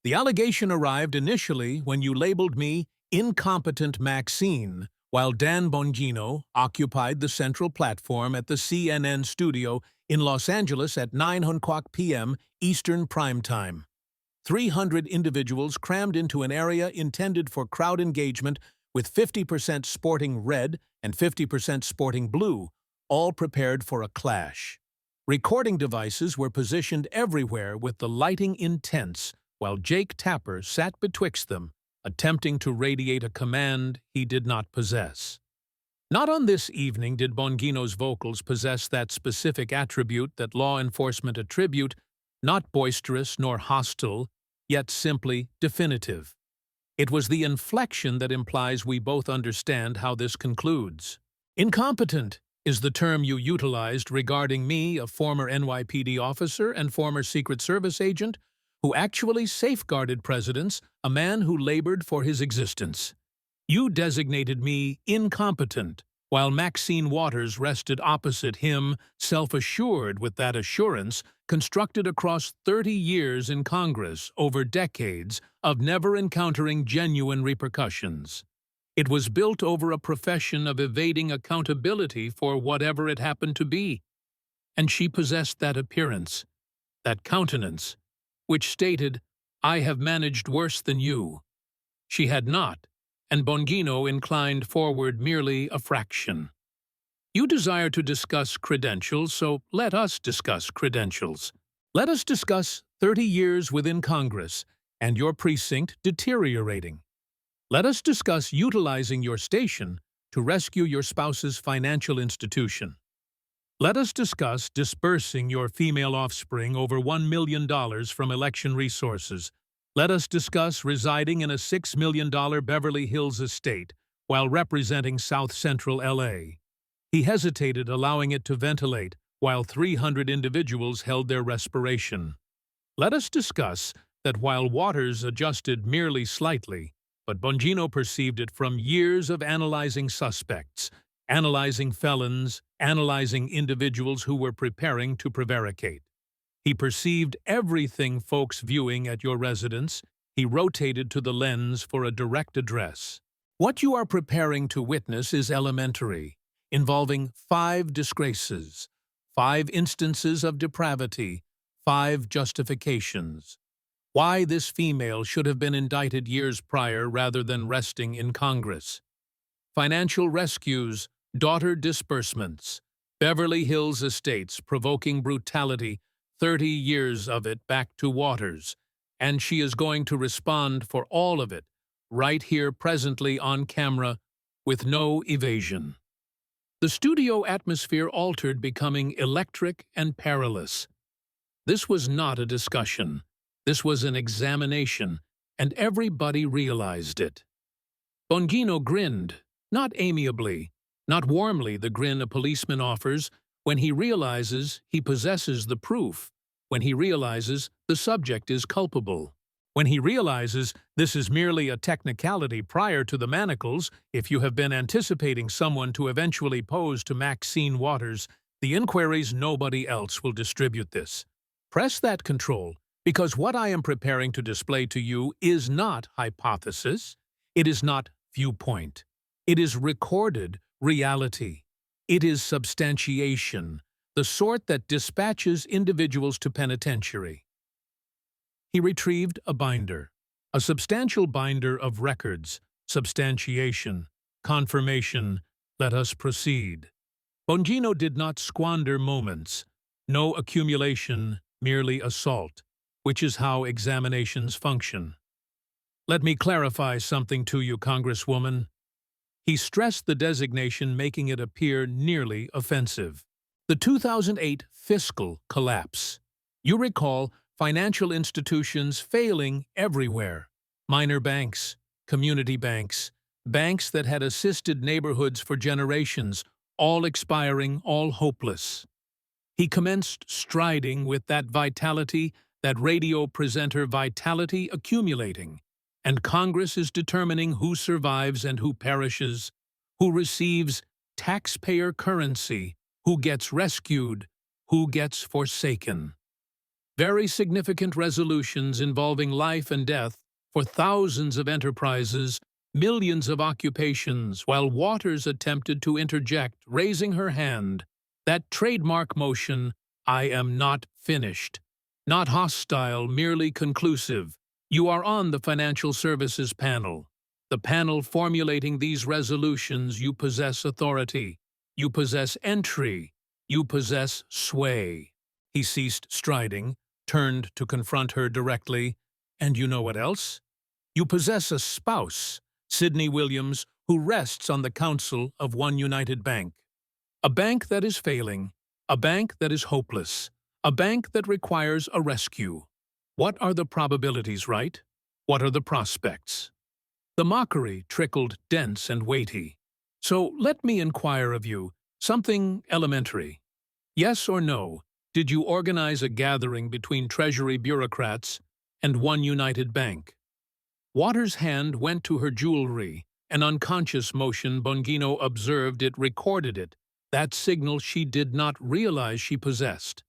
The allegation arrived initially when you labeled me incompetent Maxine, while Dan Bongino occupied the central platform at the CNN studio in Los Angeles at 9:00 p.m. Eastern Prime Time. 300 individuals crammed into an area intended for crowd engagement with 50% sporting red and 50% sporting blue, all prepared for a clash. Recording devices were positioned everywhere with the lighting intense, while Jake Tapper sat betwixt them, attempting to radiate a command he did not possess. Not on this evening did Bongino's vocals possess that specific attribute that law enforcement attribute, not boisterous nor hostile, yet simply definitive. It was the inflection that implies we both understand how this concludes. Incompetent is the term you utilized regarding me, a former NYPD officer and former Secret Service agent, who actually safeguarded presidents, a man who labored for his existence. You designated me incompetent, while Maxine Waters rested opposite him, self-assured with that assurance constructed across 30 years in Congress over decades of never encountering genuine repercussions. It was built over a profession of evading accountability for whatever it happened to be. And she possessed that appearance, that countenance, which stated, "I have managed worse than you." She had not, and Bongino inclined forward merely a fraction. You desire to discuss credentials, so let us discuss credentials. Let us discuss 30 years within Congress and your precinct deteriorating. Let us discuss utilizing your station to rescue your spouse's financial institution. Let us discuss dispersing your female offspring over $1 million from election resources. Let us discuss residing in a $6 million Beverly Hills estate while representing South Central LA. He hesitated, allowing it to ventilate, while 300 individuals held their respiration. Let us discuss that while Waters adjusted merely slightly, but Bongino perceived it from years of analyzing suspects, analyzing felons, analyzing individuals who were preparing to prevaricate. He perceived everything folks viewing at your residence. He rotated to the lens for a direct address. What you are preparing to witness is elementary, involving 5 disgraces, 5 instances of depravity, 5 justifications. Why this female should have been indicted years prior rather than resting in Congress. Financial rescues, daughter disbursements, Beverly Hills estates provoking brutality, 30 years of it back to Waters, and she is going to respond for all of it, right here presently on camera, with no evasion. The studio atmosphere altered, becoming electric and perilous. This was not a discussion. This was an examination, and everybody realized it. Bongino grinned, not amiably, not warmly the grin a policeman offers when he realizes he possesses the proof, when he realizes the subject is culpable, when he realizes this is merely a technicality prior to the manacles. If you have been anticipating someone to eventually pose to Maxine Waters, the inquiries nobody else will distribute this. Press that control, because what I am preparing to display to you is not hypothesis, it is not viewpoint. It is recorded reality. It is substantiation, the sort that dispatches individuals to penitentiary. He retrieved a binder, a substantial binder of records, substantiation, confirmation. Let us proceed. Bongino did not squander moments, no accumulation, merely assault, which is how examinations function. Let me clarify something to you, Congresswoman. He stressed the designation, making it appear nearly offensive. The 2008 fiscal collapse. You recall financial institutions failing everywhere. Minor banks, community banks, banks that had assisted neighborhoods for generations, all expiring, all hopeless. He commenced striding with that vitality, that radio presenter vitality accumulating, and Congress is determining who survives and who perishes, who receives taxpayer currency, who gets rescued, who gets forsaken. Very significant resolutions involving life and death for thousands of enterprises, millions of occupations, while Waters attempted to interject, raising her hand. That trademark motion, "I am not finished." Not hostile, merely conclusive. You are on the Financial Services Panel. The panel formulating these resolutions. You possess authority. You possess entry. You possess sway. He ceased striding, turned to confront her directly. And you know what else? You possess a spouse, Sidney Williams, who rests on the council of One United Bank. A bank that is failing, a bank that is hopeless, a bank that requires a rescue. What are the probabilities, right? What are the prospects? The mockery trickled dense and weighty. So let me inquire of you, something elementary. Yes or no, did you organize a gathering between Treasury bureaucrats and One United Bank? Waters' hand went to her jewelry, an unconscious motion. Bongino observed it, recorded it, that signal she did not realize she possessed.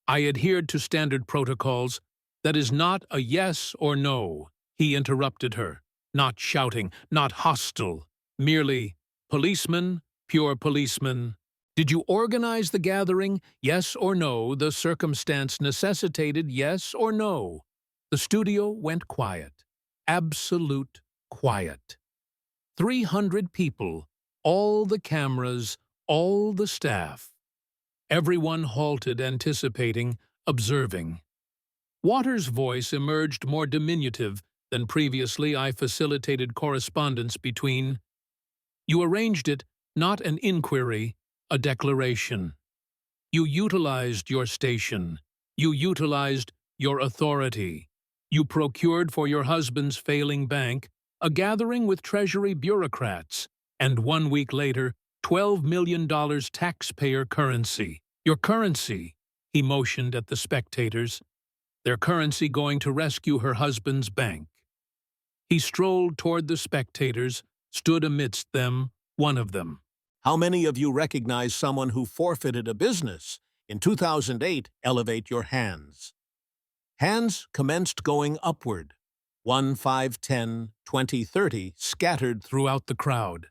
I adhered to standard protocols. That is not a yes or no, he interrupted her, not shouting, not hostile, merely policeman, pure policeman. Did you organize the gathering? Yes or no, the circumstance necessitated yes or no. The studio went quiet. Absolute quiet. 300 people, all the cameras, all the staff. Everyone halted, anticipating, observing. Waters' voice emerged more diminutive than previously. I facilitated correspondence between. You arranged it, not an inquiry, a declaration. You utilized your station. You utilized your authority. You procured for your husband's failing bank a gathering with Treasury bureaucrats, and 1 week later, $12 million taxpayer currency. Your currency, he motioned at the spectators. Their currency going to rescue her husband's bank. He strolled toward the spectators, stood amidst them, one of them. How many of you recognize someone who forfeited a business? In 2008, elevate your hands. Hands commenced going upward. 1, 5, 10, 20, 30 scattered throughout the crowd.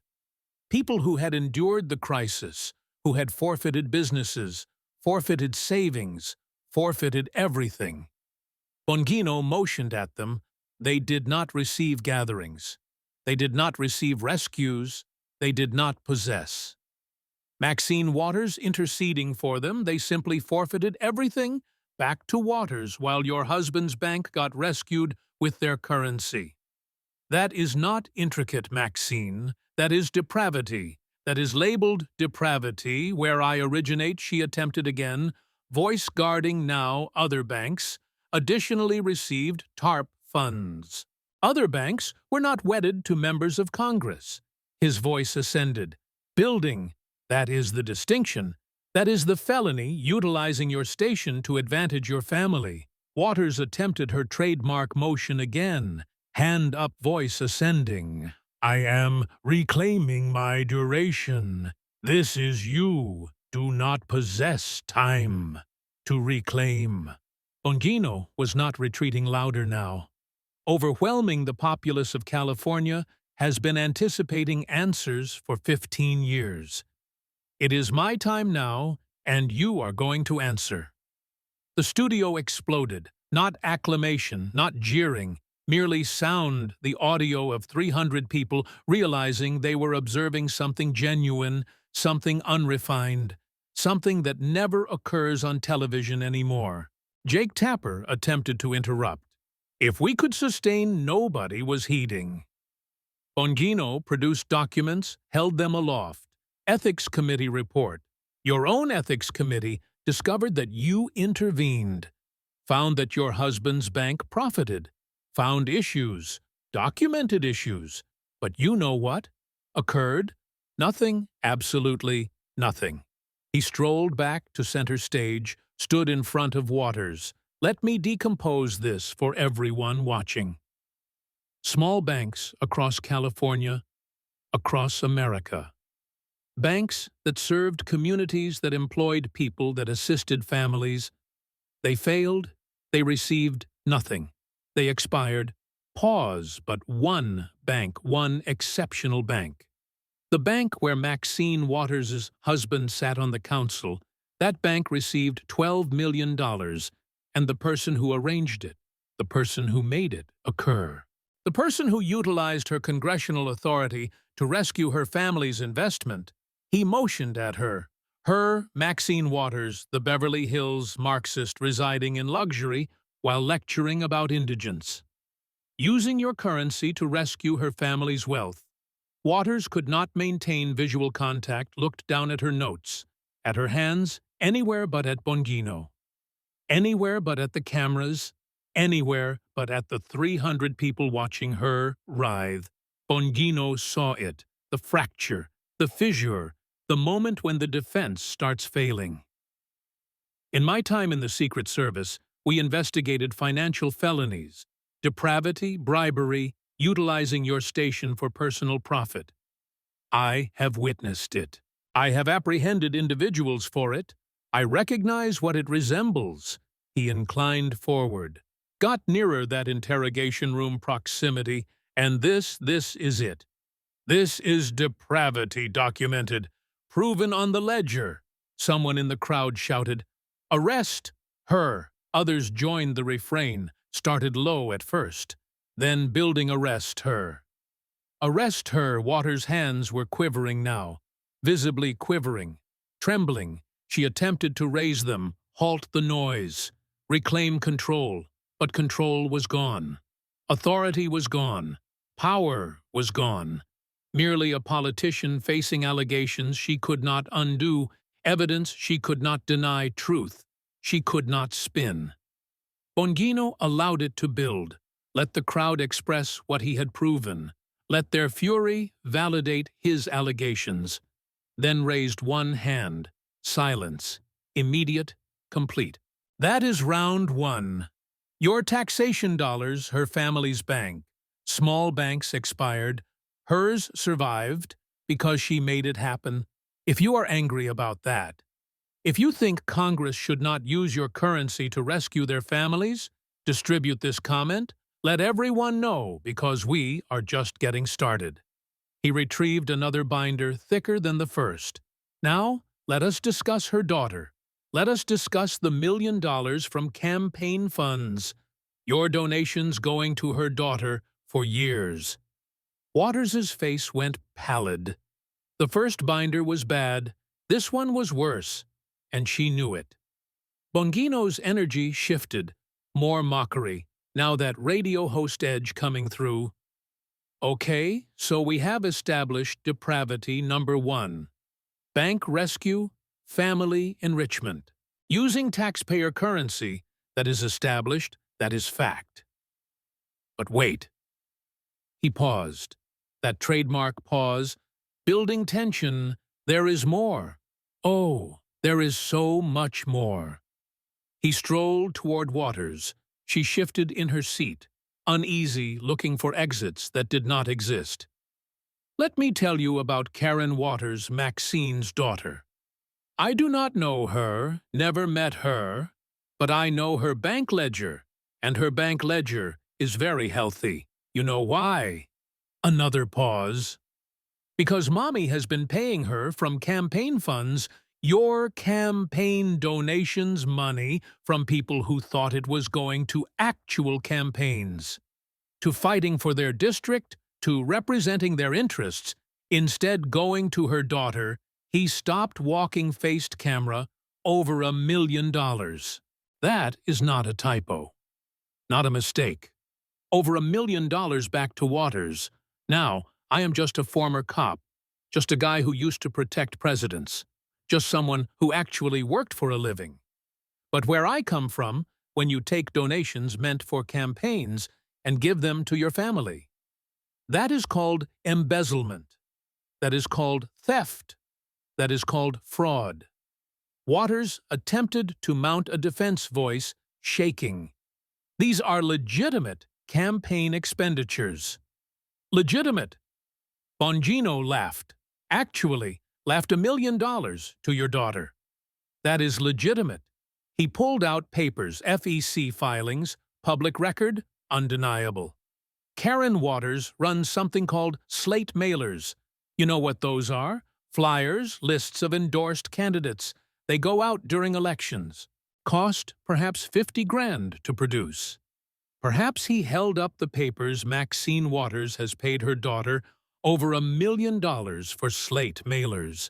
People who had endured the crisis, who had forfeited businesses, forfeited savings, forfeited everything. Bongino motioned at them. They did not receive gatherings. They did not receive rescues. They did not possess. Maxine Waters interceding for them. They simply forfeited everything back to Waters, while your husband's bank got rescued with their currency. That is not intricate, Maxine. That is depravity. That is labeled depravity. Where I originate, she attempted again, voice guarding now other banks, additionally received TARP funds. Other banks were not wedded to members of Congress. His voice ascended. Building, that is the distinction. That is the felony, utilizing your station to advantage your family. Waters attempted her trademark motion again, hand up, voice ascending. I am reclaiming my duration. This is you. Do not possess time to reclaim. Bongino was not retreating louder now. Overwhelming the populace of California has been anticipating answers for 15 years. It is my time now, and you are going to answer. The studio exploded, not acclamation, not jeering, merely sound, the audio of 300 people realizing they were observing something genuine, something unrefined, something that never occurs on television anymore. Jake Tapper attempted to interrupt. If we could sustain, nobody was heeding. Bongino produced documents, held them aloft. Ethics Committee report. Your own Ethics Committee discovered that you intervened, found that your husband's bank profited, found issues, documented issues. But you know what occurred? Nothing, absolutely nothing. He strolled back to center stage, stood in front of Waters. Let me decompose this for everyone watching. Small banks across California, across America. Banks that served communities, that employed people, that assisted families. They failed They received nothing. They expired. Pause, but one bank, one exceptional bank. The bank where Maxine Waters' husband sat on the council, that bank received $12 million, and the person who arranged it, the person who made it occur, the person who utilized her congressional authority to rescue her family's investment, he motioned at her. Her, Maxine Waters, the Beverly Hills Marxist residing in luxury while lecturing about indigence. Using your currency to rescue her family's wealth. Waters could not maintain visual contact, looked down at her notes, at her hands, anywhere but at Bongino. Anywhere but at the cameras, anywhere but at the 300 people watching her writhe. Bongino saw it, the fracture, the fissure, the moment when the defense starts failing. In my time in the Secret Service, we investigated financial felonies, depravity, bribery, utilizing your station for personal profit. I have witnessed it. I have apprehended individuals for it. I recognize what it resembles. He inclined forward, got nearer that interrogation room proximity, and this is it. This is depravity documented, proven on the ledger. Someone in the crowd shouted, "Arrest her!" Others joined the refrain, started low at first, then building "Arrest her." Arrest her. Waters' hands were quivering now, visibly quivering, trembling. She attempted to raise them, halt the noise, reclaim control, but control was gone. Authority was gone. Power was gone. Merely a politician facing allegations she could not undo, evidence she could not deny, truth she could not spin. Bongino allowed it to build. Let the crowd express what he had proven. Let their fury validate his allegations. Then raised one hand. Silence. Immediate. Complete. That is round one. Your taxation dollars, her family's bank. Small banks expired. Hers survived because she made it happen. If you are angry about that, if you think Congress should not use your currency to rescue their families, distribute this comment. Let everyone know, because we are just getting started. He retrieved another binder thicker than the first. Now, let us discuss her daughter. Let us discuss the $1 million from campaign funds. Your donations going to her daughter for years. Waters's face went pallid. The first binder was bad. This one was worse, and she knew it. Bongino's energy shifted. More mockery. Now that radio host edge coming through. Okay, so we have established depravity number 1. Bank rescue, family enrichment. Using taxpayer currency, that is established, that is fact. But wait. He paused. That trademark pause, building tension, there is more. Oh, there is so much more. He strolled toward Waters. She shifted in her seat, uneasy, looking for exits that did not exist. Let me tell you about Karen Waters, Maxine's daughter. I do not know her, never met her, but I know her bank ledger, and her bank ledger is very healthy. You know why? Another pause. Because Mommy has been paying her from campaign funds, your campaign donations money from people who thought it was going to actual campaigns, to fighting for their district, to representing their interests, instead going to her daughter. He stopped walking, faced camera, over $1 million. That is not a typo. Not a mistake. Over $1 million back to Waters. Now, I am just a former cop, just a guy who used to protect presidents, just someone who actually worked for a living. But where I come from, when you take donations meant for campaigns and give them to your family, that is called embezzlement. That is called theft. That is called fraud. Waters attempted to mount a defense voice, shaking. These are legitimate campaign expenditures. Legitimate. Bongino laughed. Actually, laughed $1 million to your daughter. That is legitimate. He pulled out papers, FEC filings, public record, undeniable. Karen Waters runs something called slate mailers. You know what those are? Flyers, lists of endorsed candidates. They go out during elections. Cost perhaps 50 grand to produce. Perhaps he held up the papers Maxine Waters has paid her daughter over $1 million for slate mailers.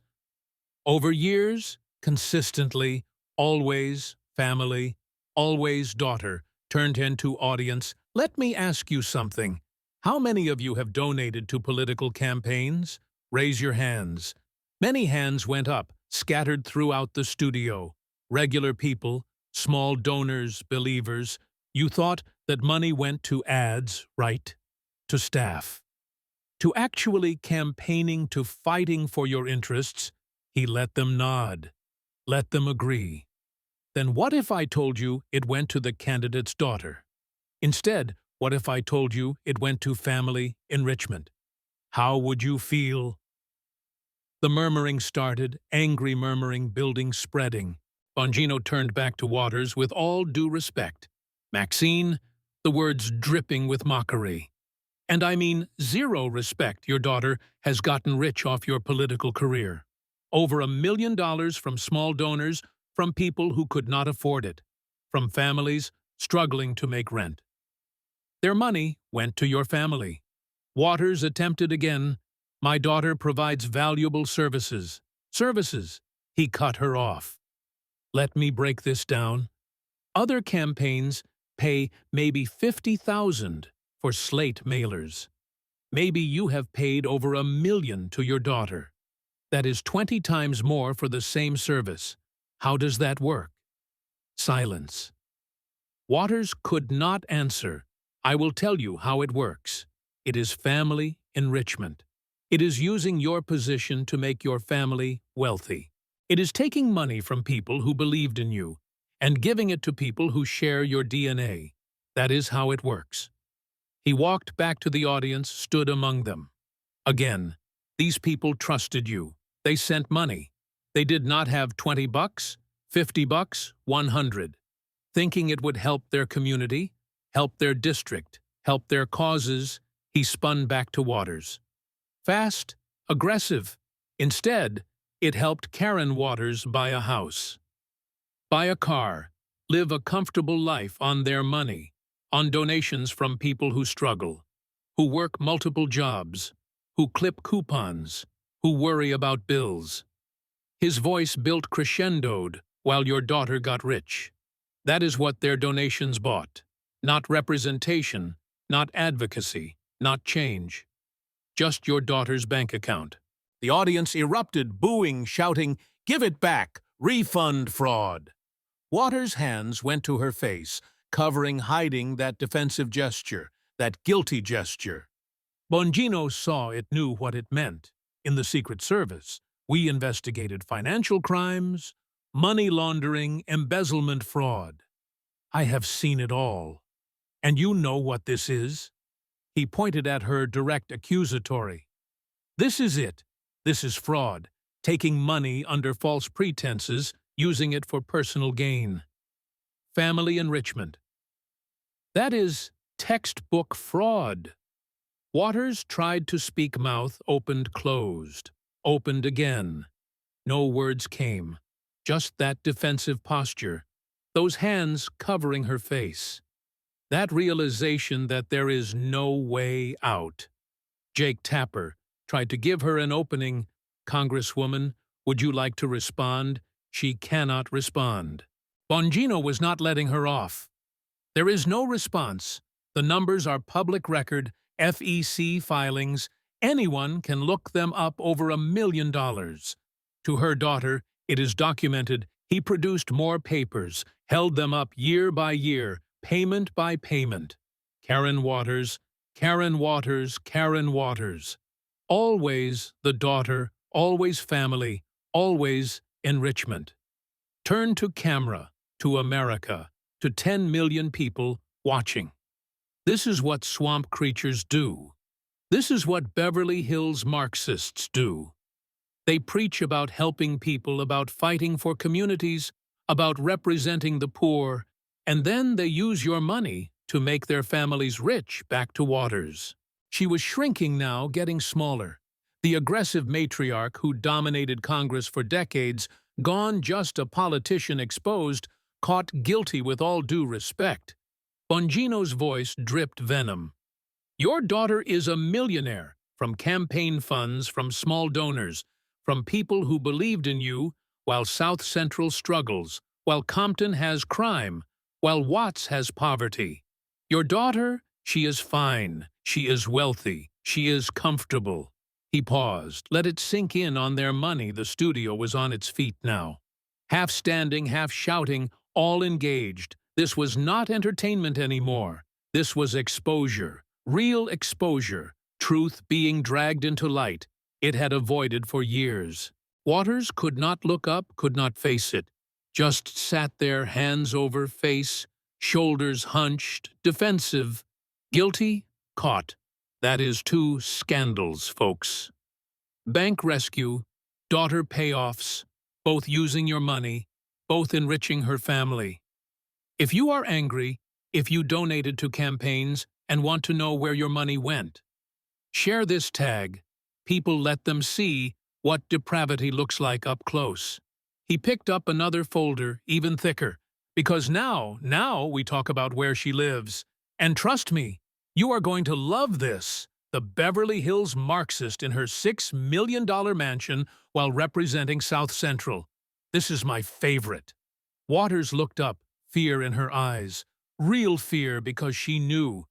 Over years, consistently, always family, always daughter, turned into audience. Let me ask you something. How many of you have donated to political campaigns? Raise your hands. Many hands went up, scattered throughout the studio. Regular people, small donors, believers. You thought that money went to ads, right? To staff. To actually campaigning, to fighting for your interests. He let them nod. Let them agree. Then what if I told you it went to the candidate's daughter? Instead, what if I told you it went to family enrichment? How would you feel? The murmuring started, angry murmuring, building, spreading. Bongino turned back to Waters with all due respect. Maxine, the words dripping with mockery. And I mean 0 respect. Your daughter has gotten rich off your political career. Over $1 million from small donors, from people who could not afford it, from families struggling to make rent. Their money went to your family. Waters attempted again. My daughter provides valuable services. Services. He cut her off. Let me break this down. Other campaigns pay maybe $50,000 for slate mailers. Maybe you have paid over $1 million to your daughter. That is 20 times more for the same service. How does that work? Silence. Waters could not answer. I will tell you how it works. It is family enrichment. It is using your position to make your family wealthy. It is taking money from people who believed in you and giving it to people who share your DNA. That is how it works. He walked back to the audience, stood among them. Again, these people trusted you. They sent money. They did not have $20, $50, 100. Thinking it would help their community, help their district, help their causes, he spun back to Waters. Fast, aggressive. Instead, it helped Karen Waters buy a house, buy a car, live a comfortable life on their money, on donations from people who struggle, who work multiple jobs, who clip coupons, who worry about bills. His voice built crescendoed while your daughter got rich. That is what their donations bought. Not representation, not advocacy, not change. Just your daughter's bank account. The audience erupted, booing, shouting, "Give it back! Refund fraud!" Waters' hands went to her face, covering, hiding that defensive gesture, that guilty gesture. Bongino saw it, knew what it meant. In the Secret Service, we investigated financial crimes, money laundering, embezzlement, fraud. I have seen it all. And you know what this is? He pointed at her, direct, accusatory. This is it. This is fraud. Taking money under false pretenses, using it for personal gain. Family enrichment. That is textbook fraud. Waters tried to speak, mouth opened, closed, opened again. No words came, just that defensive posture, those hands covering her face. That realization that there is no way out. Jake Tapper tried to give her an opening. Congresswoman, would you like to respond? She cannot respond. Bongino was not letting her off. There is no response. The numbers are public record, FEC filings. Anyone can look them up, over $1 million. To her daughter, it is documented. He produced more papers, held them up year by year, payment by payment. Karen Waters, Karen Waters, Karen Waters. Always the daughter, always family, always enrichment. Turn to camera, to America, to 10 million people watching. This is what swamp creatures do. This is what Beverly Hills Marxists do. They preach about helping people, about fighting for communities, about representing the poor, and then they use your money to make their families rich back to Waters. She was shrinking now, getting smaller. The aggressive matriarch who dominated Congress for decades, gone just a politician exposed, caught guilty with all due respect. Bongino's voice dripped venom. Your daughter is a millionaire, from campaign funds, from small donors, from people who believed in you, while South Central struggles, while Compton has crime, while Watts has poverty. Your daughter, she is fine, she is wealthy, she is comfortable. He paused. Let it sink in on their money. The studio was on its feet now. Half standing, half shouting, all engaged. This was not entertainment anymore. This was exposure, real exposure, truth being dragged into light it had avoided for years. Waters could not look up, could not face it. Just sat there, hands over face, shoulders hunched, defensive. Guilty, caught. That is 2 scandals, folks. Bank rescue, daughter payoffs, both using your money, both enriching her family. If you are angry, if you donated to campaigns and want to know where your money went, share this tag. People, let them see what depravity looks like up close. He picked up another folder, even thicker, because now we talk about where she lives. And trust me, you are going to love this. The Beverly Hills Marxist in her $6 million mansion while representing South Central. This is my favorite. Waters looked up, fear in her eyes. Real fear, because she knew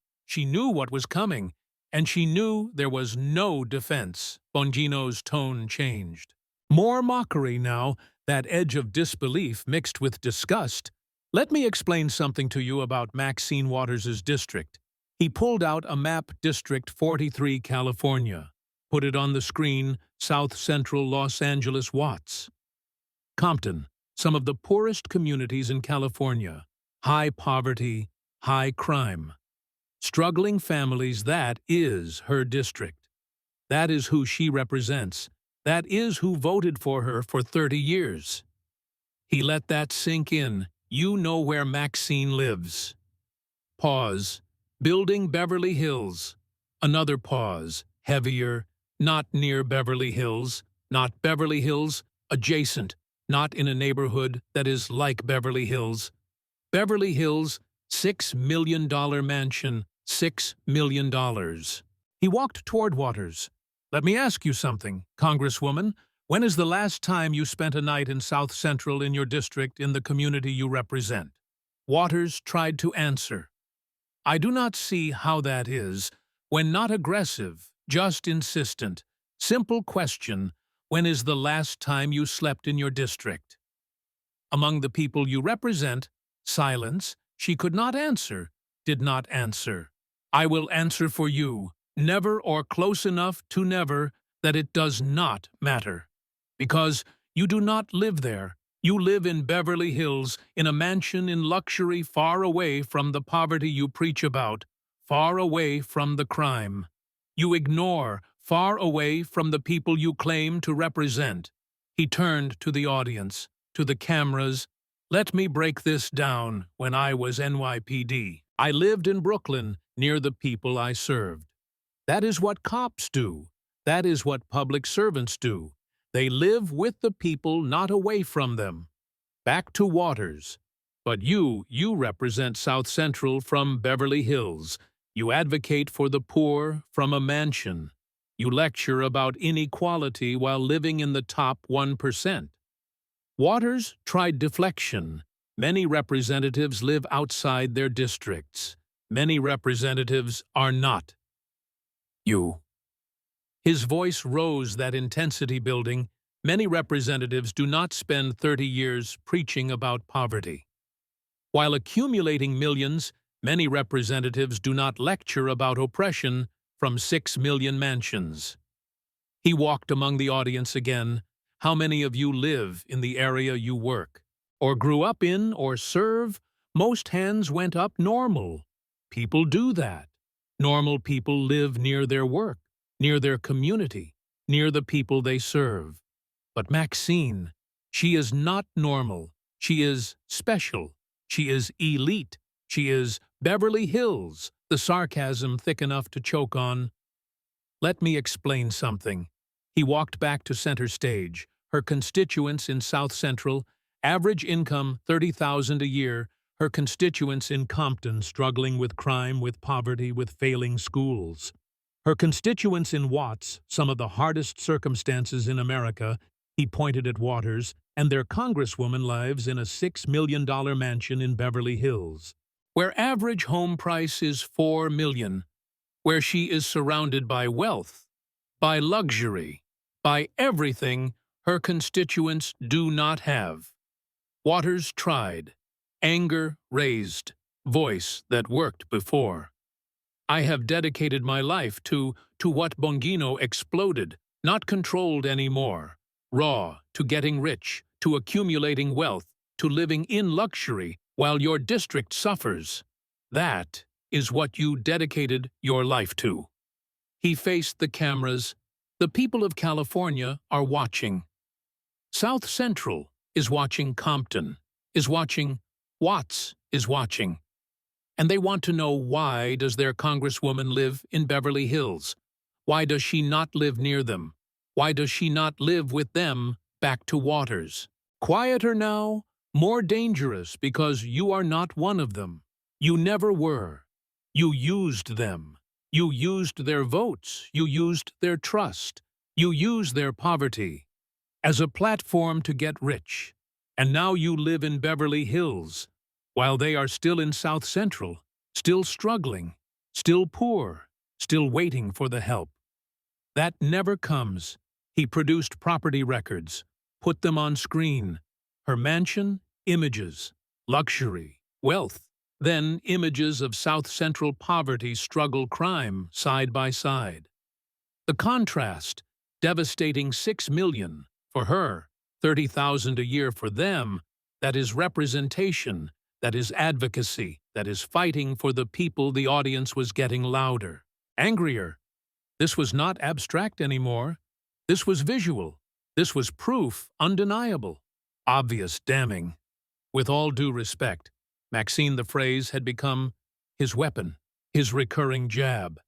what was coming, and she knew there was no defense. Bongino's tone changed. More mockery now, that edge of disbelief mixed with disgust. Let me explain something to you about Maxine Waters' district. He pulled out a map, District 43, California. Put it on the screen, South Central Los Angeles Watts. Compton, some of the poorest communities in California. High poverty, high crime. Struggling families, that is her district. That is who she represents. That is who voted for her for 30 years. He let that sink in. You know where Maxine lives. Pause. Building Beverly Hills. Another pause. Heavier. Not near Beverly Hills. Not Beverly Hills. Adjacent. Not in a neighborhood that is like Beverly Hills. Beverly Hills, $6 million mansion. $6 million. He walked toward Waters. Let me ask you something, Congresswoman. When is the last time you spent a night in South Central in your district in the community you represent? Waters tried to answer. I do not see how that is, when not aggressive, just insistent. Simple question, when is the last time you slept in your district? Among the people you represent, silence, she could not answer, did not answer. I will answer for you, never or close enough to never that it does not matter. Because you do not live there. You live in Beverly Hills, in a mansion in luxury far away from the poverty you preach about, far away from the crime. You ignore, far away from the people you claim to represent. He turned to the audience, to the cameras. Let me break this down. When I was NYPD, I lived in Brooklyn, near the people I served. That is what cops do. That is what public servants do. They live with the people, not away from them. Back to Waters. But you represent South Central from Beverly Hills. You advocate for the poor from a mansion. You lecture about inequality while living in the top 1%. Waters tried deflection. Many representatives live outside their districts. Many representatives are not. You. His voice rose, that intensity building. Many representatives do not spend 30 years preaching about poverty. While accumulating millions, many representatives do not lecture about oppression from 6 million mansions. He walked among the audience again. How many of you live in the area you work, or grew up in, or serve? Most hands went up. Normal. People do that. Normal people live near their work, near their community, near the people they serve. But Maxine, she is not normal. She is special. She is elite. She is Beverly Hills, the sarcasm thick enough to choke on. Let me explain something. He walked back to center stage. Her constituents in South Central, average income $30,000 a year. Her constituents in Compton struggling with crime, with poverty, with failing schools. Her constituents in Watts, some of the hardest circumstances in America, he pointed at Waters, and their congresswoman lives in a $6 million mansion in Beverly Hills, where average home price is $4 million, where she is surrounded by wealth, by luxury, by everything her constituents do not have. Waters tried. Anger raised. Voice that worked before. I have dedicated my life to what Bongino exploded, not controlled anymore. Raw, to getting rich, to accumulating wealth, to living in luxury while your district suffers. That is what you dedicated your life to. He faced the cameras. The people of California are watching. South Central is watching. Compton is watching. Watts is watching. And they want to know, why does their congresswoman live in Beverly Hills? Why does she not live near them? Why does she not live with them back to Waters? Quieter now, more dangerous, because you are not one of them. You never were. You used them. You used their votes. You used their trust. You used their poverty as a platform to get rich. And now you live in Beverly Hills, while they are still in South Central, still struggling, still poor, still waiting for the help. That never comes. He produced property records, put them on screen. Her mansion, images, luxury, wealth, then images of South Central poverty, struggle, crime, side by side. The contrast, devastating $6 million for her, $30,000 a year for them, that is representation, that is advocacy, that is fighting for the people. The audience was getting louder, angrier. This was not abstract anymore. This was visual. This was proof, undeniable, obvious, damning. With all due respect, Maxine, the phrase had become his weapon, his recurring jab.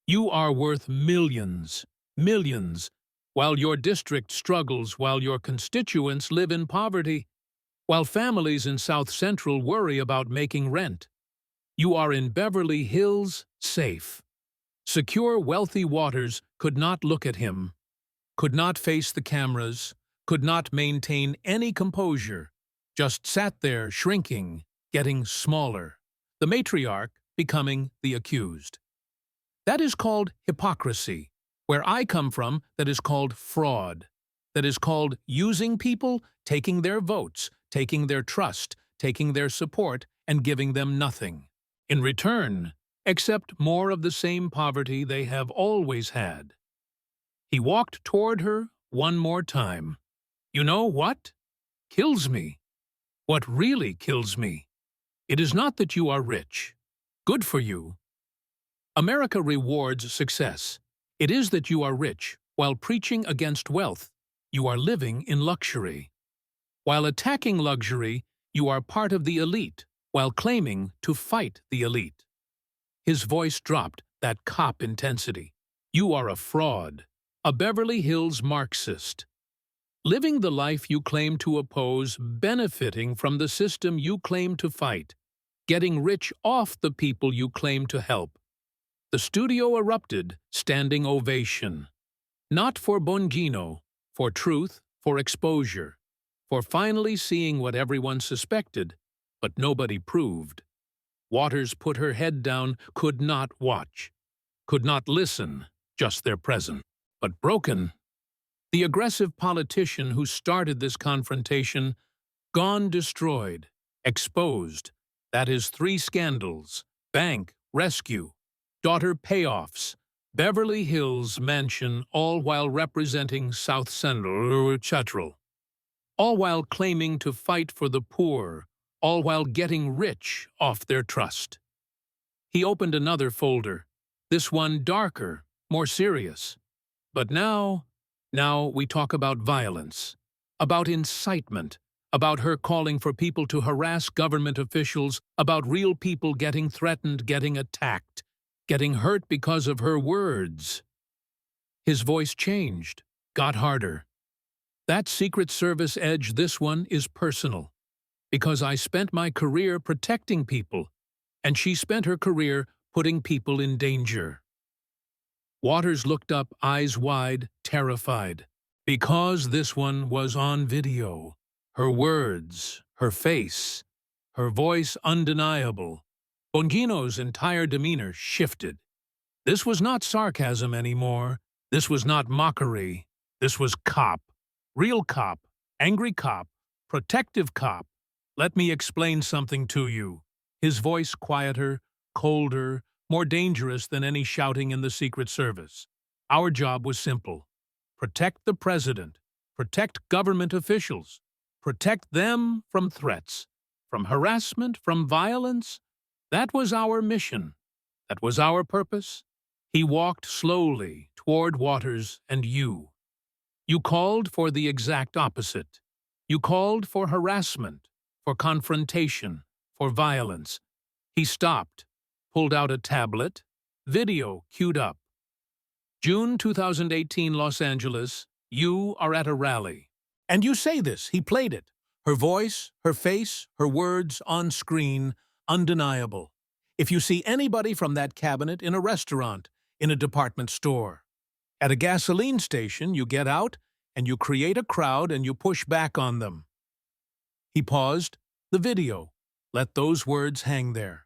You are worth millions, millions, while your district struggles, while your constituents live in poverty, while families in South Central worry about making rent. You are in Beverly Hills, safe. Secure, wealthy. Waters could not look at him, could not face the cameras, could not maintain any composure, just sat there shrinking, getting smaller, the matriarch becoming the accused. That is called hypocrisy. Where I come from, that is called fraud. That is called using people, taking their votes, taking their trust, taking their support, and giving them nothing in return, except more of the same poverty they have always had. He walked toward her one more time. You know what kills me? What really kills me? It is not that you are rich. Good for you. America rewards success. It is that you are rich, while preaching against wealth. You are living in luxury. While attacking luxury, you are part of the elite, while claiming to fight the elite. His voice dropped, that cop intensity. You are a fraud, a Beverly Hills Marxist. Living the life you claim to oppose, benefiting from the system you claim to fight, getting rich off the people you claim to help. The studio erupted, standing ovation. Not for Bongino, for truth, for exposure, for finally seeing what everyone suspected, but nobody proved. Waters put her head down, could not watch, could not listen, just their presence. But broken. The aggressive politician who started this confrontation, gone, destroyed, exposed. That is 3 scandals, bank, rescue, daughter payoffs, Beverly Hills mansion, all while representing South Central, all while claiming to fight for the poor, all while getting rich off their trust. He opened another folder, this one darker, more serious. But now we talk about violence, about incitement, about her calling for people to harass government officials, about real people getting threatened, getting attacked, getting hurt because of her words. His voice changed, got harder. That Secret Service edge, this one, is personal. Because I spent my career protecting people, and she spent her career putting people in danger. Waters looked up, eyes wide, terrified. Because this one was on video. Her words, her face, her voice undeniable. Bongino's entire demeanor shifted. This was not sarcasm anymore. This was not mockery. This was cop. Real cop. Angry cop. Protective cop. Let me explain something to you. His voice quieter, colder, more dangerous than any shouting in the Secret Service. Our job was simple. Protect the president. Protect government officials. Protect them from threats, from harassment, from violence. That was our mission. That was our purpose. He walked slowly toward Waters and you. You called for the exact opposite. You called for harassment, for confrontation, for violence. He stopped, pulled out a tablet, video queued up. June 2018, Los Angeles, you are at a rally. And you say this, he played it. Her voice, her face, her words on screen, undeniable. If you see anybody from that cabinet in a restaurant, in a department store, at a gasoline station, you get out and you create a crowd and you push back on them. He paused. The video. Let those words hang there.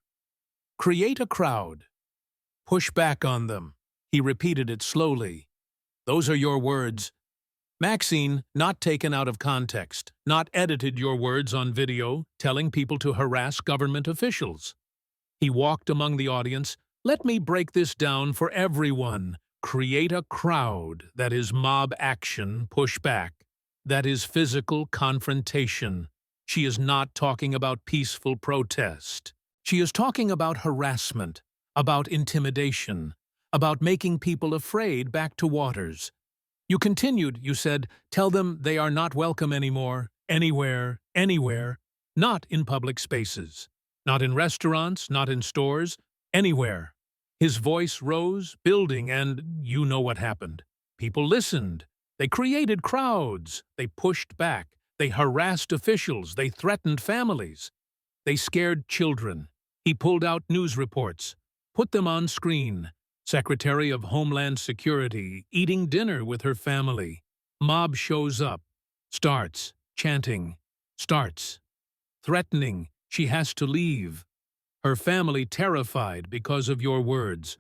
Create a crowd. Push back on them. He repeated it slowly. Those are your words. Maxine, not taken out of context, not edited your words on video, telling people to harass government officials. He walked among the audience. Let me break this down for everyone. Create a crowd. That is mob action, pushback. That is physical confrontation. She is not talking about peaceful protest. She is talking about harassment, about intimidation, about making people afraid. Back to Waters. You continued, you said, tell them they are not welcome anymore, anywhere, not in public spaces, not in restaurants, not in stores, anywhere. His voice rose, building, and you know what happened. People listened. They created crowds. They pushed back. They harassed officials. They threatened families. They scared children. He pulled out news reports, put them on screen. Secretary of Homeland Security, eating dinner with her family. Mob shows up. Starts. Chanting. Starts. Threatening. She has to leave. Her family terrified because of your words.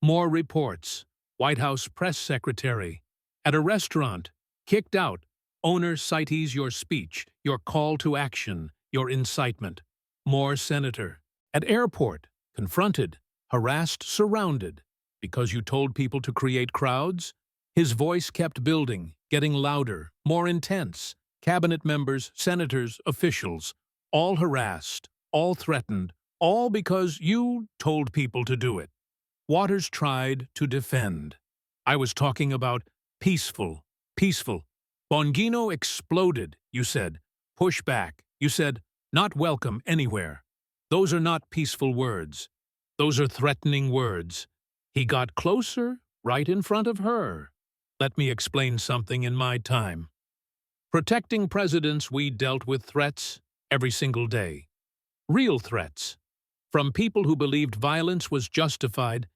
More reports. White House press secretary. At a restaurant. Kicked out. Owner cites your speech, your call to action, your incitement. More senator. At airport. Confronted. Harassed. Surrounded. Because you told people to create crowds? His voice kept building, getting louder, more intense. Cabinet members, senators, officials, all harassed, all threatened, all because you told people to do it. Waters tried to defend. I was talking about peaceful. Bongino exploded, you said. Push back. You said, not welcome anywhere. Those are not peaceful words. Those are threatening words. He got closer, right in front of her. Let me explain something in my time. Protecting presidents, we dealt with threats every single day. Real threats. From people who believed violence was justified.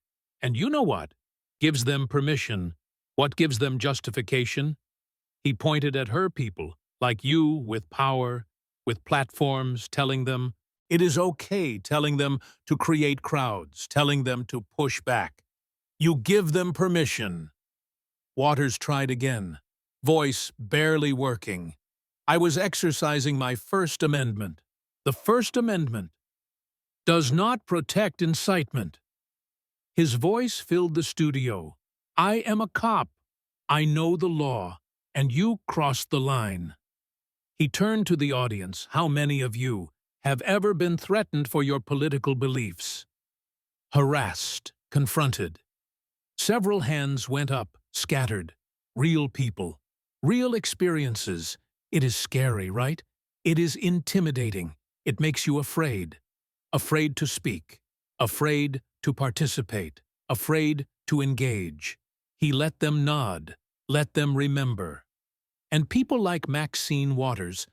And you know what? Gives them permission. What gives them justification? He pointed at her people, like you, with power, with platforms, telling them it is okay, telling them to create crowds, telling them to push back. You give them permission. Waters tried again, voice barely working. I was exercising my First Amendment. The First Amendment does not protect incitement. His voice filled the studio. I am a cop. I know the law, and you crossed the line. He turned to the audience. How many of you have ever been threatened for your political beliefs? Harassed, confronted. Several hands went up, scattered. Real people. Real experiences. It is scary, right? It is intimidating. It makes you afraid. Afraid to speak. Afraid to participate. Afraid to engage. He let them nod. Let them remember. And people like Maxine Waters,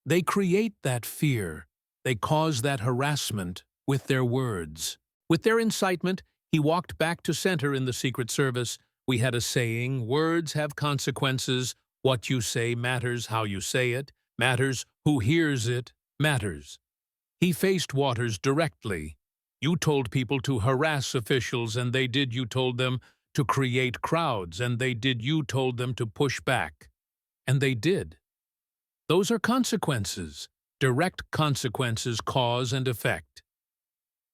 they create that fear. They cause that harassment with their words. With their incitement, he walked back to center in the Secret Service. We had a saying, words have consequences. What you say matters, how you say it matters, who hears it matters. He faced Waters directly. You told people to harass officials, and they did. You told them to create crowds, and they did. You told them to push back, and they did. Those are consequences, direct consequences, cause and effect.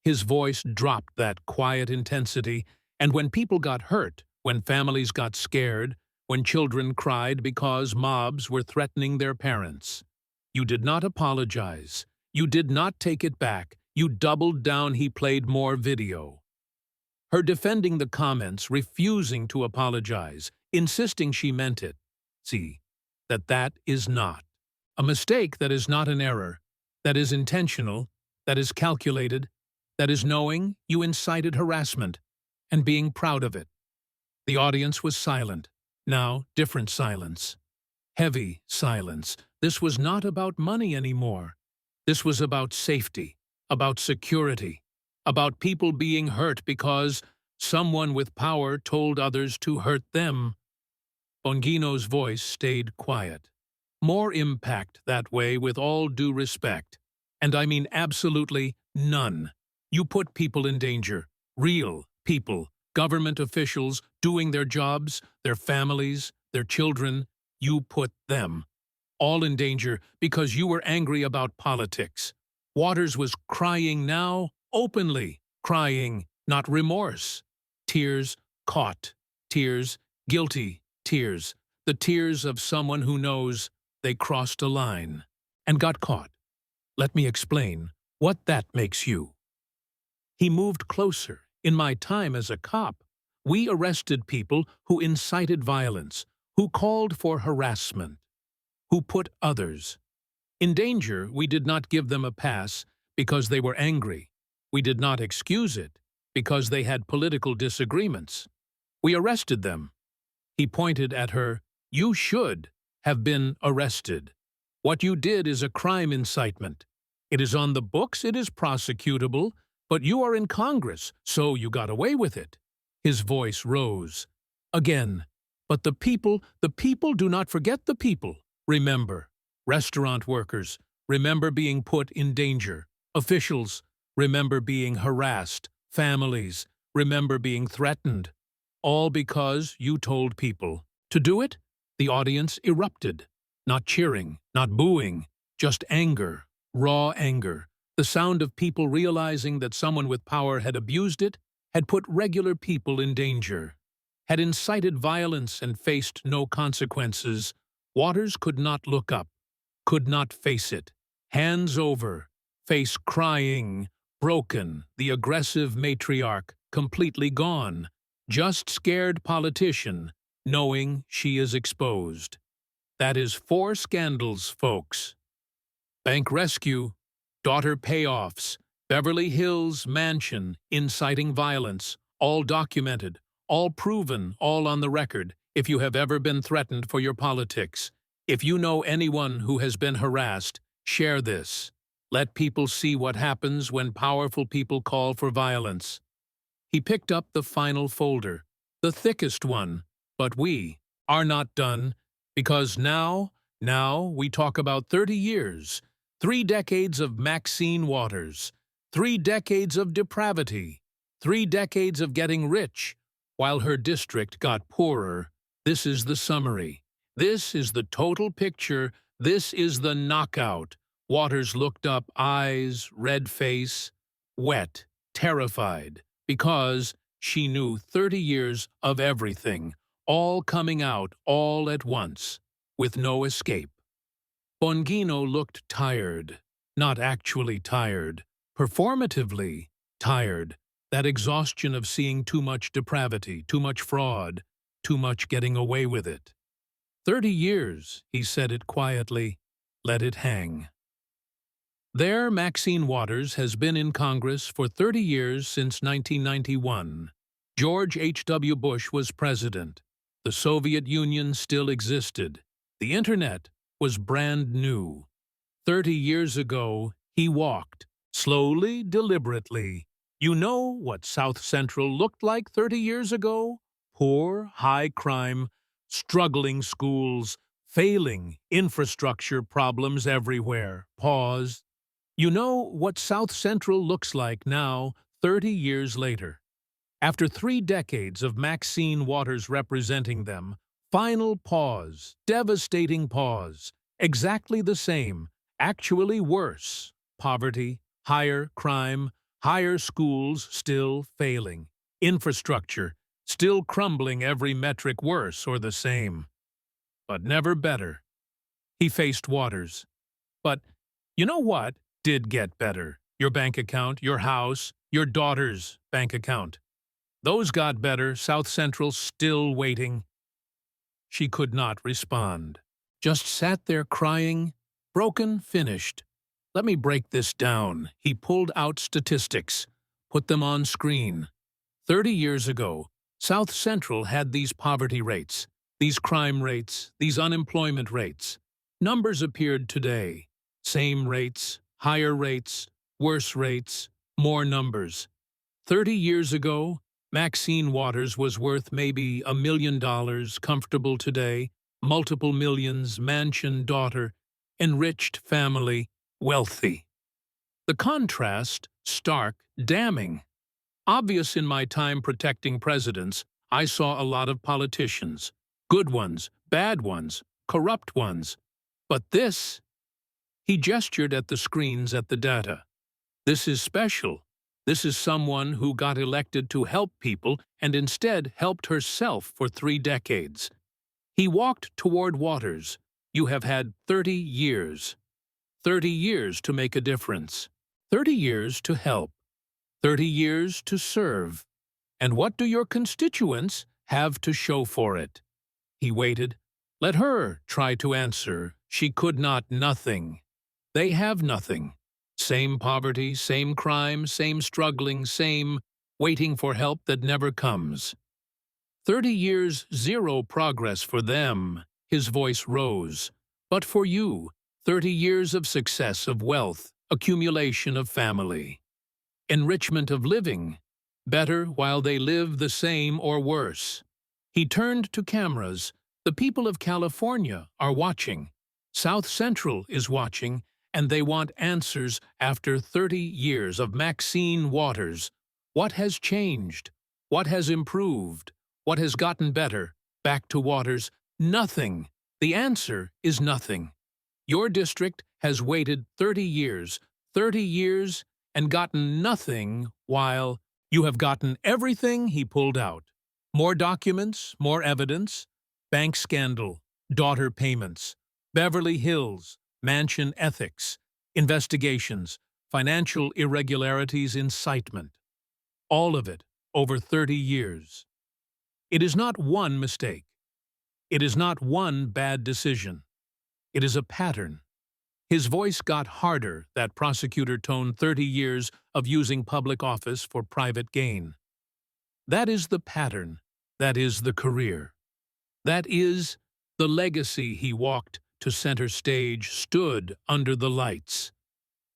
His voice dropped that quiet intensity, and when people got hurt, when families got scared, when children cried because mobs were threatening their parents, you did not apologize. You did not take it back. You doubled down. He played more video. Her defending the comments, refusing to apologize, insisting she meant it. See, that is not a mistake, that is not an error, that is intentional, that is calculated, that is knowing you incited harassment and being proud of it. The audience was silent. Now, different silence. Heavy silence. This was not about money anymore. This was about safety, about security, about people being hurt because someone with power told others to hurt them. Bongino's voice stayed quiet. More impact that way, with all due respect. And I mean absolutely none. You put people in danger. Real people. Government officials doing their jobs, their families, their children. You put them all in danger because you were angry about politics. Waters was crying now, openly crying, not remorse. Tears caught, tears guilty, tears, the tears of someone who knows they crossed a line and got caught. Let me explain what that makes you. He moved closer. In my time as a cop, we arrested people who incited violence, who called for harassment, who put others in danger. We did not give them a pass because they were angry. We did not excuse it because they had political disagreements. We arrested them. He pointed at her. You should have been arrested. What you did is a crime incitement. It is on the books, it is prosecutable, but you are in Congress, so you got away with it. His voice rose. Again, but the people do not forget the people. Remember, restaurant workers, remember being put in danger. Officials, remember being harassed. Families, remember being threatened. All because you told people to do it. The audience erupted. Not cheering, not booing, just anger, raw anger. The sound of people realizing that someone with power had abused it, had put regular people in danger, had incited violence and faced no consequences. Waters could not look up, could not face it. Hands over, face crying, broken, the aggressive matriarch, completely gone. Just scared politician, knowing she is exposed. That is 4 scandals, folks. Bank rescue, daughter payoffs, Beverly Hills mansion, inciting violence, all documented, all proven, all on the record. If you have ever been threatened for your politics, if you know anyone who has been harassed, share this. Let people see what happens when powerful people call for violence. He picked up the final folder, the thickest one, but we are not done, because now we talk about 30 years, 3 decades of Maxine Waters, 3 decades of depravity, 3 decades of getting rich, while her district got poorer. This is the summary. This is the total picture. This is the knockout. Waters looked up, eyes, red face, wet, terrified, because she knew 30 years of everything, all coming out all at once, with no escape. Bongino looked tired, not actually tired, performatively tired, that exhaustion of seeing too much depravity, too much fraud, too much getting away with it. 30 years, he said it quietly, let it hang. There, Maxine Waters has been in Congress for 30 years since 1991. George H.W. Bush was president. The Soviet Union still existed. The Internet was brand new. 30 years ago, he walked, slowly, deliberately. You know what South Central looked like 30 years ago? Poor, high crime, struggling schools, failing infrastructure problems everywhere. Pause. You know what South Central looks like now, 30 years later. After 3 decades of Maxine Waters representing them, final pause, devastating pause, exactly the same, actually worse. Poverty, higher crime, higher schools still failing. Infrastructure, still crumbling, every metric worse or the same. But never better. He faced Waters. But you know what did get better? Your bank account, your house, your daughter's bank account. Those got better. South Central still waiting. She could not respond. Just sat there crying, broken, finished. Let me break this down. He pulled out statistics, put them on screen. 30 years ago, South Central had these poverty rates, these crime rates, these unemployment rates. Numbers appeared today. Same rates, higher rates, worse rates, more numbers. 30 years ago, Maxine Waters was worth maybe $1 million, comfortable today, multiple millions, mansion, daughter, enriched family, wealthy. The contrast, stark, damning. Obvious in my time protecting presidents, I saw a lot of politicians. Good ones, bad ones, corrupt ones. But this, he gestured at the screens, at the data. This is special. This is someone who got elected to help people and instead helped herself for 3 decades. He walked toward Waters. You have had 30 years. 30 years to make a difference. 30 years to help. 30 years to serve. And what do your constituents have to show for it? He waited. Let her try to answer. She could not. Nothing. They have nothing. Same poverty, same crime, same struggling, same waiting for help that never comes. 30 years, zero progress for them. His voice rose. But for you, 30 years of success, of wealth, accumulation of family. Enrichment of living. Better while they live the same or worse. He turned to cameras. The people of California are watching. South Central is watching. And they want answers after 30 years of Maxine Waters. What has changed? What has improved? What has gotten better? Back to Waters. Nothing. The answer is nothing. Your district has waited 30 years, and gotten nothing, while you have gotten everything. He pulled out. More documents, more evidence, bank scandal, daughter payments, Beverly Hills, mansion ethics, investigations, financial irregularities, incitement. All of it over 30 years. It is not one mistake. It is not one bad decision. It is a pattern. His voice got harder, that prosecutor tone. 30 years of using public office for private gain. That is the pattern. That is the career. That is the legacy. He walked to center stage, stood under the lights.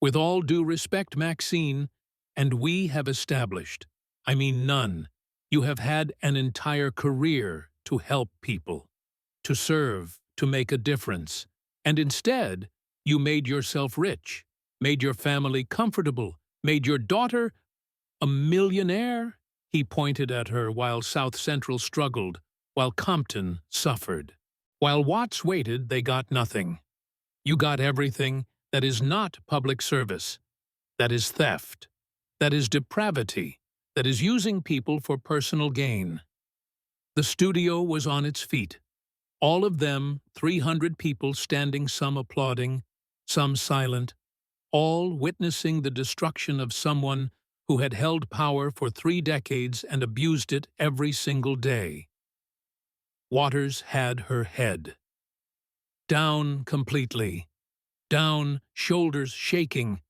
With all due respect, Maxine, and we have established, I mean none, you have had an entire career to help people, to serve, to make a difference, and instead, you made yourself rich, made your family comfortable, made your daughter a millionaire. He pointed at her while South Central struggled, while Compton suffered. While Watts waited, they got nothing. You got everything. That is not public service. That is theft. That is depravity. That is using people for personal gain. The studio was on its feet. All of them, 300 people standing, some applauding, some silent, all witnessing the destruction of someone who had held power for 3 decades and abused it every single day. Waters had her head. Down completely. Down, shoulders shaking,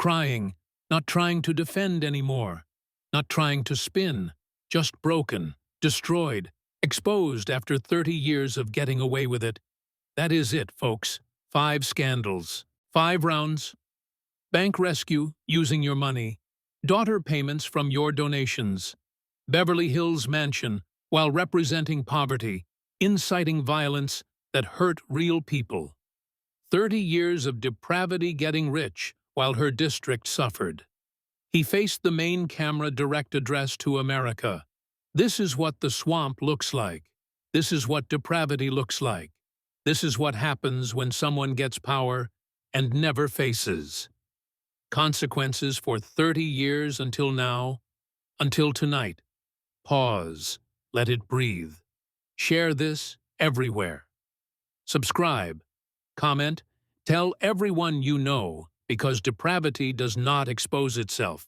crying, not trying to defend anymore, not trying to spin, just broken, destroyed, exposed after 30 years of getting away with it. That is it, folks. 5 scandals, 5 rounds, bank rescue using your money, daughter payments from your donations, Beverly Hills mansion while representing poverty, inciting violence that hurt real people. 30 years of depravity getting rich while her district suffered. He faced the main camera direct address to America. This is what the swamp looks like. This is what depravity looks like. This is what happens when someone gets power and never faces consequences for 30 years until now, until tonight. Pause. Let it breathe. Share this everywhere. Subscribe. Comment. Tell everyone you know, because depravity does not expose itself.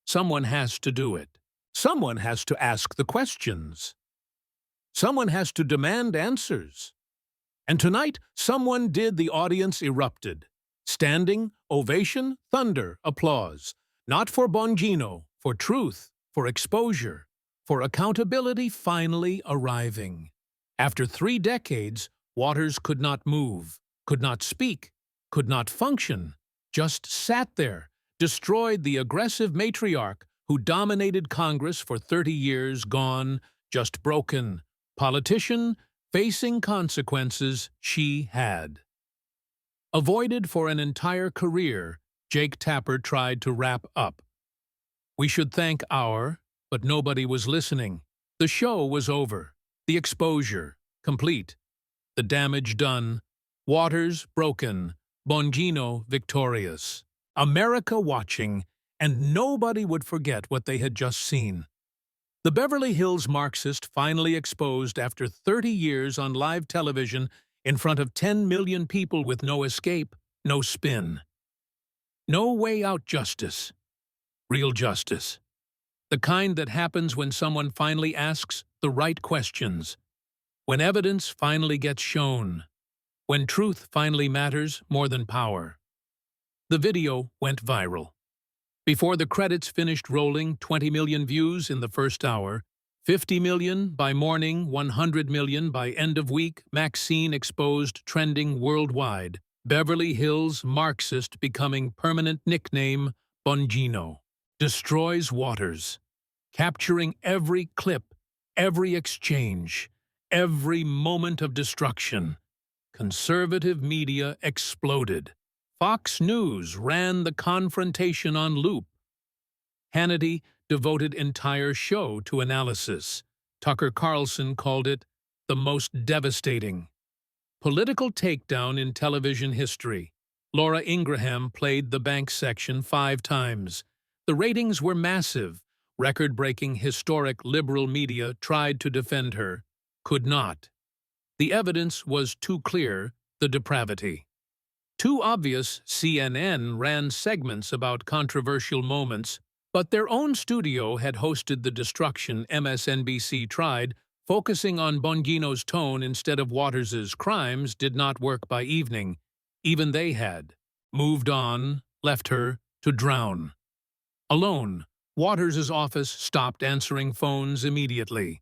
Someone has to do it. Someone has to ask the questions. Someone has to demand answers. And tonight, someone did. The audience erupted. Standing, ovation, thunder, applause. Not for Bongino, for truth, for exposure, for accountability finally arriving. After 3 decades, Waters could not move, could not speak, could not function, just sat there, destroyed the aggressive matriarch who dominated Congress for 30 years, gone, just broken, politician facing consequences she had. Avoided for an entire career, Jake Tapper tried to wrap up. We should thank but nobody was listening. The show was over. The exposure complete. The damage done. Waters broken. Bongino victorious. America watching, and nobody would forget what they had just seen. The Beverly Hills Marxist finally exposed after 30 years on live television in front of 10 million people with no escape, no spin. No way out justice. Real justice. The kind that happens when someone finally asks the right questions. When evidence finally gets shown. When truth finally matters more than power. The video went viral. Before the credits finished rolling, 20 million views in the first hour, 50 million by morning, 100 million by end of week. Maxine exposed, trending worldwide. Beverly Hills Marxist becoming permanent nickname Bongino. Destroys Waters. Capturing every clip, every exchange, every moment of destruction. Conservative media exploded. Fox News ran the confrontation on loop. Hannity devoted entire show to analysis. Tucker Carlson called it the most devastating political takedown in television history. Laura Ingraham played the bank section 5 times. The ratings were massive. Record-breaking, historic liberal media tried to defend her. Could not. The evidence was too clear, the depravity. Too obvious. CNN ran segments about controversial moments, but their own studio had hosted the destruction. MSNBC tried, focusing on Bongino's tone instead of Waters's crimes did not work by evening. Even they had moved on, left her to drown. Alone, Waters's office stopped answering phones immediately.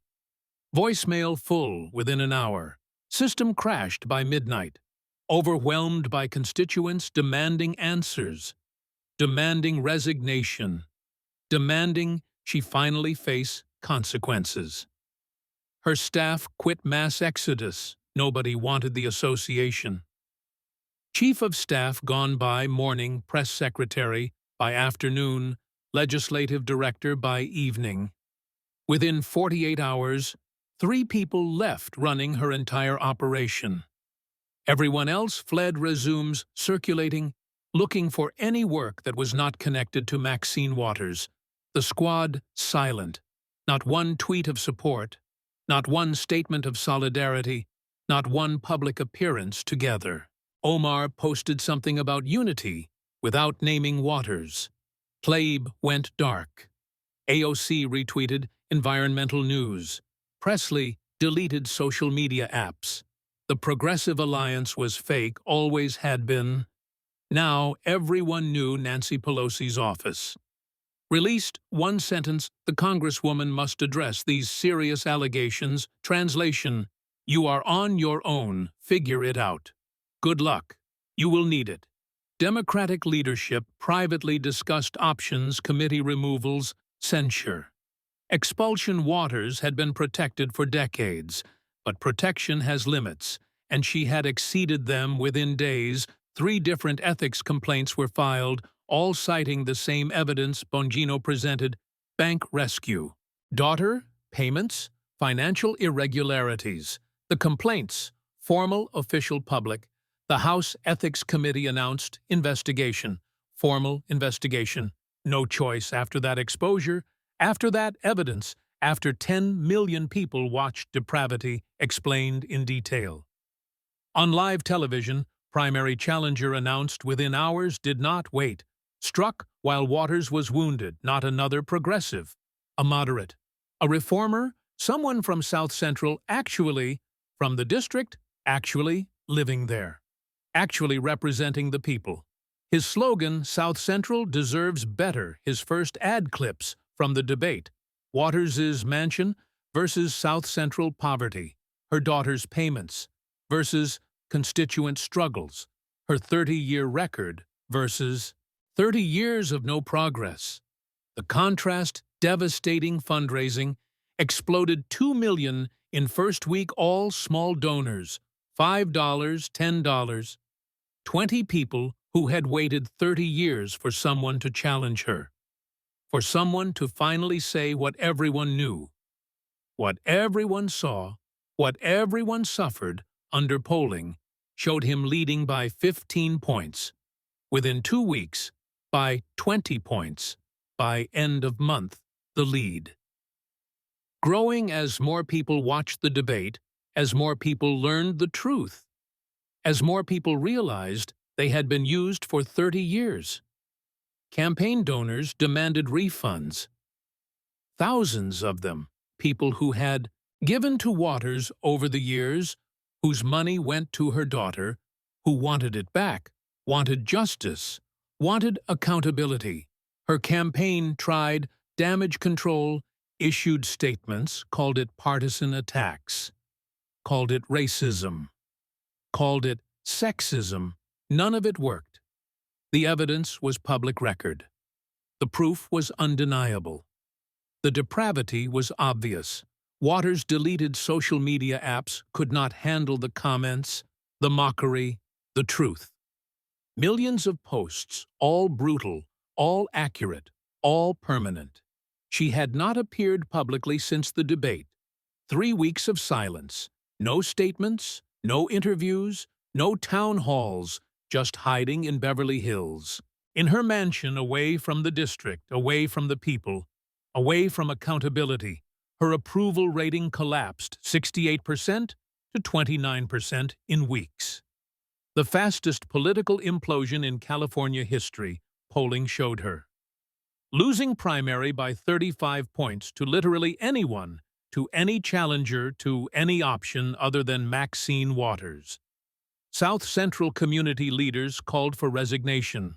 Voicemail full within an hour. System crashed by midnight. Overwhelmed by constituents demanding answers, demanding resignation, demanding she finally face consequences. Her staff quit mass exodus. Nobody wanted the association. Chief of Staff gone by morning, press secretary by afternoon, legislative director by evening. Within 48 hours, 3 people left running her entire operation. Everyone else fled. Resumes circulating, looking for any work that was not connected to Maxine Waters. The squad silent. Not one tweet of support, not one statement of solidarity, not one public appearance together. Omar posted something about unity without naming Waters. Tlaib went dark. AOC retweeted environmental news. Presley deleted social media apps. The Progressive Alliance was fake, always had been. Now everyone knew Nancy Pelosi's office. Released one sentence, the Congresswoman must address these serious allegations. Translation: you are on your own, figure it out. Good luck. You will need it. Democratic leadership privately discussed options, committee removals, censure. Expulsion waters had been protected for decades, but protection has limits, and she had exceeded them within days. 3 different ethics complaints were filed, all citing the same evidence Bongino presented: bank rescue, daughter, payments, financial irregularities. The complaints, formal, official, public. The House Ethics Committee announced investigation, formal investigation. No choice after that exposure, after that evidence, after 10 million people watched depravity explained in detail. On live television, primary challenger announced within hours, did not wait. Struck while Waters was wounded, not another progressive, a moderate, a reformer, someone from South Central, actually from the district, actually living there, actually representing the people. His slogan, South Central deserves better, his first ad clips from the debate. Waters' mansion versus South Central poverty, her daughter's payments versus constituent struggles, her 30-year record versus 30 years of no progress. The contrast, devastating fundraising, exploded $2 million in first week, all small donors, $5, $10, 20 people who had waited 30 years for someone to challenge her, for someone to finally say what everyone knew, what everyone saw, what everyone suffered under polling, showed him leading by 15 points. Within 2 weeks, by 20 points. By end of month, the lead. Growing as more people watched the debate, as more people learned the truth, as more people realized they had been used for 30 years. Campaign donors demanded refunds. Thousands of them, people who had given to Waters over the years, whose money went to her daughter, who wanted it back, wanted justice, wanted accountability. Her campaign tried damage control, issued statements, called it partisan attacks, called it racism, called it sexism. None of it worked. The evidence was public record. The proof was undeniable. The depravity was obvious. Waters' deleted social media apps could not handle the comments, the mockery, the truth. Millions of posts, all brutal, all accurate, all permanent. She had not appeared publicly since the debate. 3 weeks of silence. No statements, no interviews, no town halls, just hiding in Beverly Hills. In her mansion, away from the district, away from the people, away from accountability, her approval rating collapsed 68% to 29% in weeks. The fastest political implosion in California history, polling showed her. Losing primary by 35 points to literally anyone, to any challenger, to any option other than Maxine Waters. South Central community leaders called for resignation.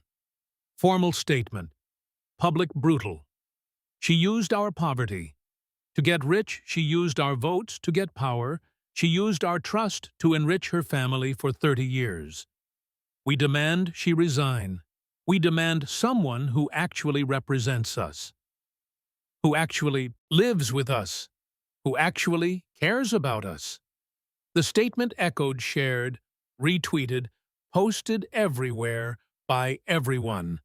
Formal statement. Public brutal. She used our poverty. To get rich, she used our votes. To get power, she used our trust to enrich her family for 30 years. We demand she resign. We demand someone who actually represents us, who actually lives with us, who actually cares about us. The statement echoed, shared, retweeted, posted everywhere by everyone.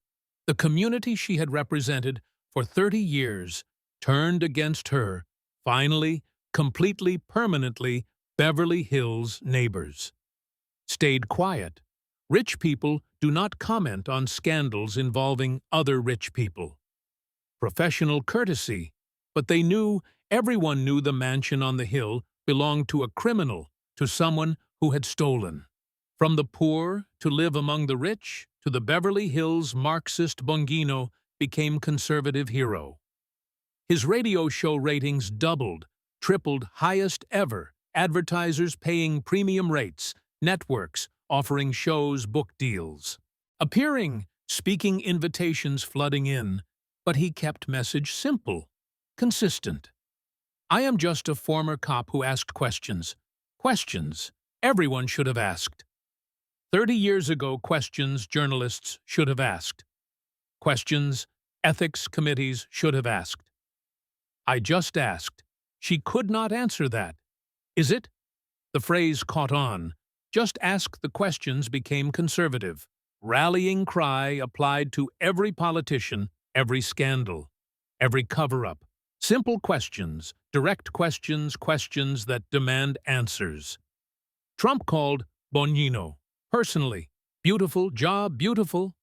The community she had represented for 30 years turned against her, finally, completely, permanently, Beverly Hills neighbors. Stayed quiet. Rich people do not comment on scandals involving other rich people. Professional courtesy, but they knew, everyone knew the mansion on the hill belonged to a criminal, to someone who had stolen. From the poor to live among the rich, to the Beverly Hills Marxist Bongino became conservative hero. His radio show ratings doubled, tripled, highest ever, advertisers paying premium rates, networks offering shows, book deals. Appearing, speaking invitations flooding in, but he kept message simple, consistent. I am just a former cop who asked questions. Questions everyone should have asked. 30 years ago, questions journalists should have asked. Questions ethics committees should have asked. I just asked. She could not answer that. Is it? The phrase caught on. Just ask the questions became conservative. Rallying cry applied to every politician, every scandal, every cover-up. Simple questions, direct questions, questions that demand answers. Trump called Bongino, personally. Beautiful job, beautiful.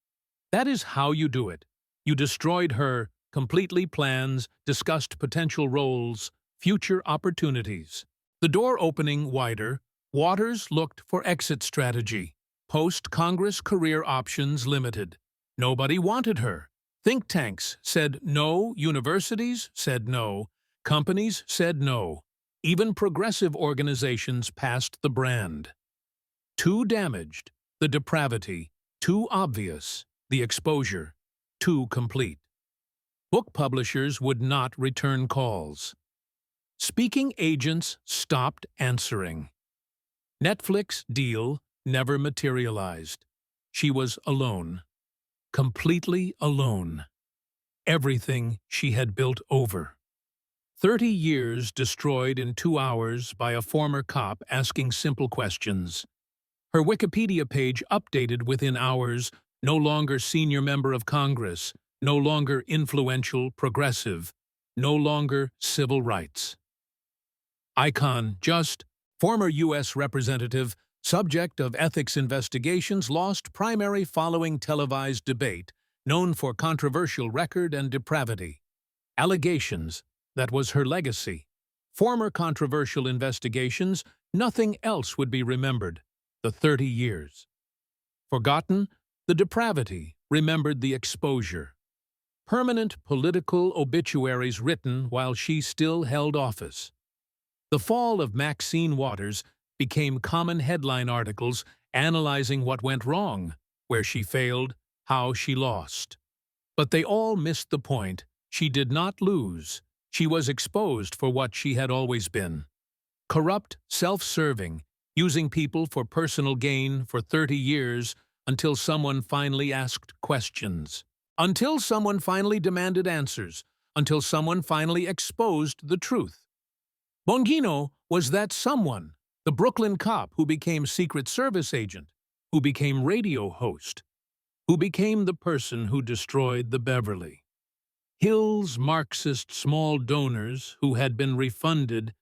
That is how you do it. You destroyed her, completely plans, discussed potential roles, future opportunities. The door opening wider, Waters looked for exit strategy. Post-Congress career options limited. Nobody wanted her. Think tanks said no, universities said no, companies said no. Even progressive organizations passed the brand. Too damaged, the depravity, too obvious, the exposure, too complete. Book publishers would not return calls. Speaking agents stopped answering. Netflix deal never materialized. She was alone. Completely alone. Everything she had built over. 30 years destroyed in 2 hours by a former cop asking simple questions. Her Wikipedia page updated within hours, no longer senior member of Congress, no longer influential progressive, no longer civil rights. Icon, just, former U.S. representative, subject of ethics investigations, lost primary following televised debate, known for controversial record and depravity. Allegations, that was her legacy. Former controversial investigations, nothing else would be remembered. The 30 years. Forgotten, the depravity, remembered the exposure. Permanent political obituaries written while she still held office. The fall of Maxine Waters became common headline articles analyzing what went wrong, where she failed, how she lost. But they all missed the point. She did not lose. She was exposed for what she had always been. Corrupt, self-serving, using people for personal gain for 30 years until someone finally asked questions. Until someone finally demanded answers. Until someone finally exposed the truth. Bongino was that someone, the Brooklyn cop who became Secret Service agent, who became radio host, who became the person who destroyed the Beverly Hills Marxist small donors who had been refunded,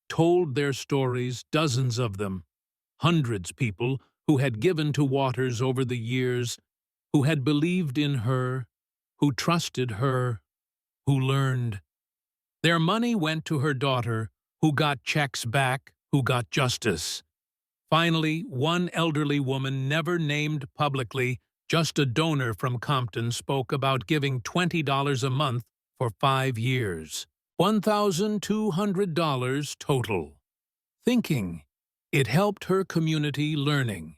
told their stories, dozens of them, hundreds people who had given to Waters over the years, who had believed in her, who trusted her, who learned. Their money went to her daughter, who got checks back, who got justice. Finally, one elderly woman, never named publicly, just a donor from Compton, spoke about giving $20 a month for 5 years. $1,200 total. Thinking. It helped her community learning.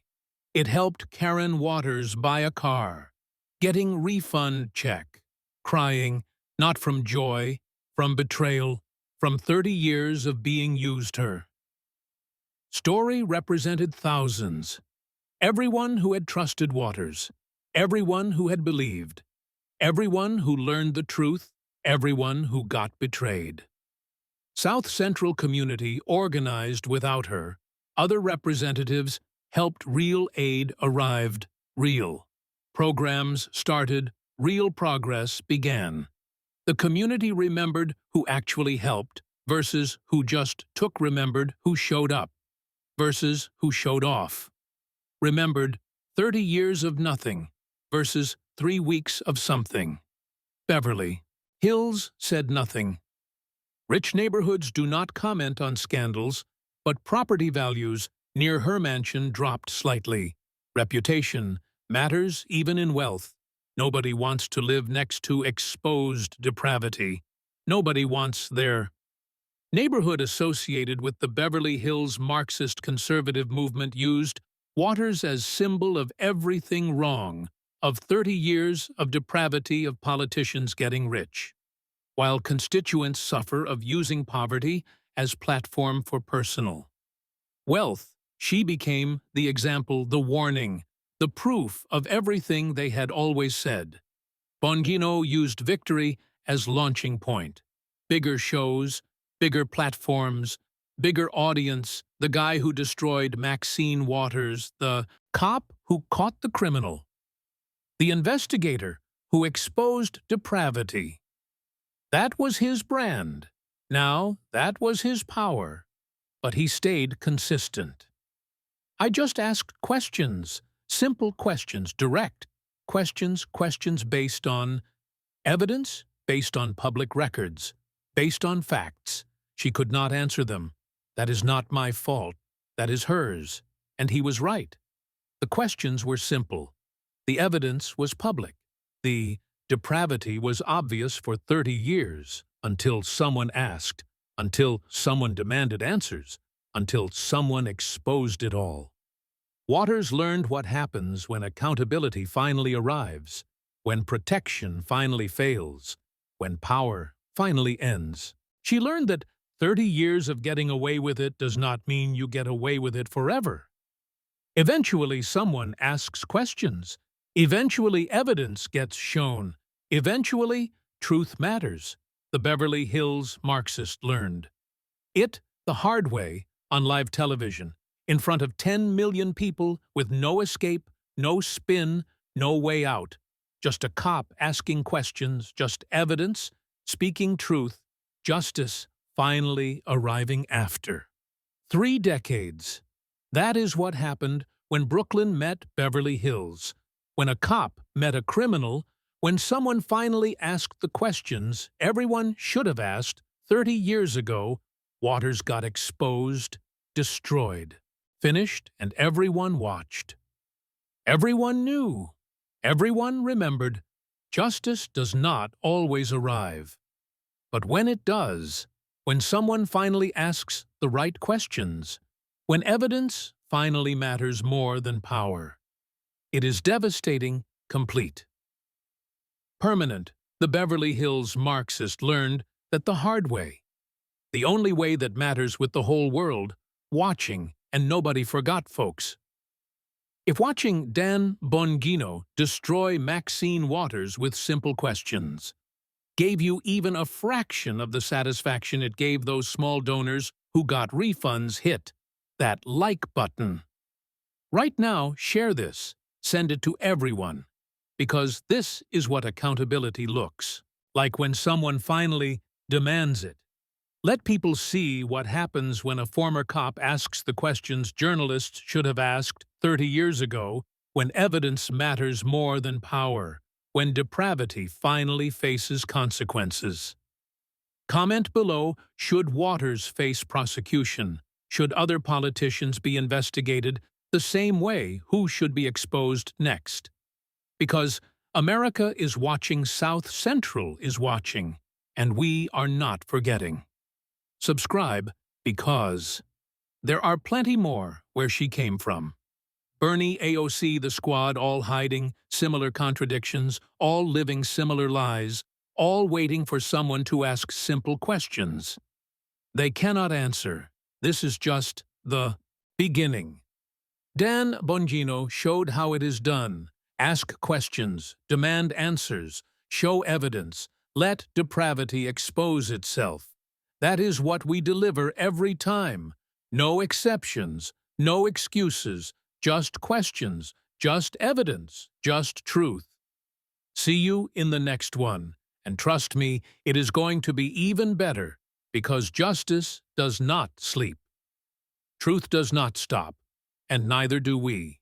It helped Karen Waters buy a car. Getting refund check. Crying, not from joy, from betrayal, from 30 years of being used her. Story represented thousands. Everyone who had trusted Waters. Everyone who had believed. Everyone who learned the truth. Everyone who got betrayed. South Central community organized without her. Other representatives helped. Real aid arrived. Real programs started. Real progress began. The community remembered who actually helped versus who just took, remembered who showed up versus who showed off. Remembered 30 years of nothing versus 3 weeks of something. Beverly Hills said nothing. Rich neighborhoods do not comment on scandals, but property values near her mansion dropped slightly. Reputation matters even in wealth. Nobody wants to live next to exposed depravity. Nobody wants their neighborhood associated with the Beverly Hills Marxist conservative movement used Waters as symbol of everything wrong, of 30 years of depravity of politicians getting rich, while constituents suffer of using poverty as platform for personal wealth. She became the example, the warning, the proof of everything they had always said. Bongino used victory as launching point. Bigger shows, bigger platforms, bigger audience, the guy who destroyed Maxine Waters, the cop who caught the criminal, the investigator who exposed depravity. That was his brand. Now, that was his power. But he stayed consistent. I just asked questions, simple questions, direct questions based on evidence, based on public records, based on facts. She could not answer them. That is not my fault. That is hers. And he was right. The questions were simple. The evidence was public. The depravity was obvious for 30 years, until someone asked, until someone demanded answers, until someone exposed it all. Waters learned what happens when accountability finally arrives, when protection finally fails, when power finally ends. She learned that 30 years of getting away with it does not mean you get away with it forever. Eventually, someone asks questions. Eventually, evidence gets shown. Eventually, truth matters. The Beverly Hills Marxist learned it the hard way on live television, in front of 10 million people with no escape, no spin, no way out. Just a cop asking questions, just evidence, speaking truth, justice finally arriving after. 3 decades. That is what happened when Brooklyn met Beverly Hills, when a cop met a criminal, when someone finally asked the questions everyone should have asked 30 years ago. Waters got exposed, destroyed, finished, and everyone watched. Everyone knew. Everyone remembered. Justice does not always arrive. But when it does, when someone finally asks the right questions, when evidence finally matters more than power, it is devastating, complete. Permanent, the Beverly Hills Marxist learned that the hard way, the only way that matters with the whole world, watching, and nobody forgot, folks. If watching Dan Bongino destroy Maxine Waters with simple questions gave you even a fraction of the satisfaction it gave those small donors who got refunds, hit that like button. Right now, share this. Send it to everyone. Because this is what accountability looks like when someone finally demands it. Let people see what happens when a former cop asks the questions journalists should have asked 30 years ago, when evidence matters more than power, when depravity finally faces consequences. Comment below, should Waters face prosecution? Should other politicians be investigated the same way? Who should be exposed next? Because America is watching, South Central is watching, and we are not forgetting. Subscribe, because there are plenty more where she came from. Bernie, AOC, the squad, all hiding similar contradictions, all living similar lies, all waiting for someone to ask simple questions. They cannot answer. This is just the beginning. Dan Bongino showed how it is done. Ask questions, demand answers, show evidence, let depravity expose itself. That is what we deliver every time. No exceptions, no excuses, just questions, just evidence, just truth. See you in the next one, and trust me, it is going to be even better, because justice does not sleep. Truth does not stop, and neither do we.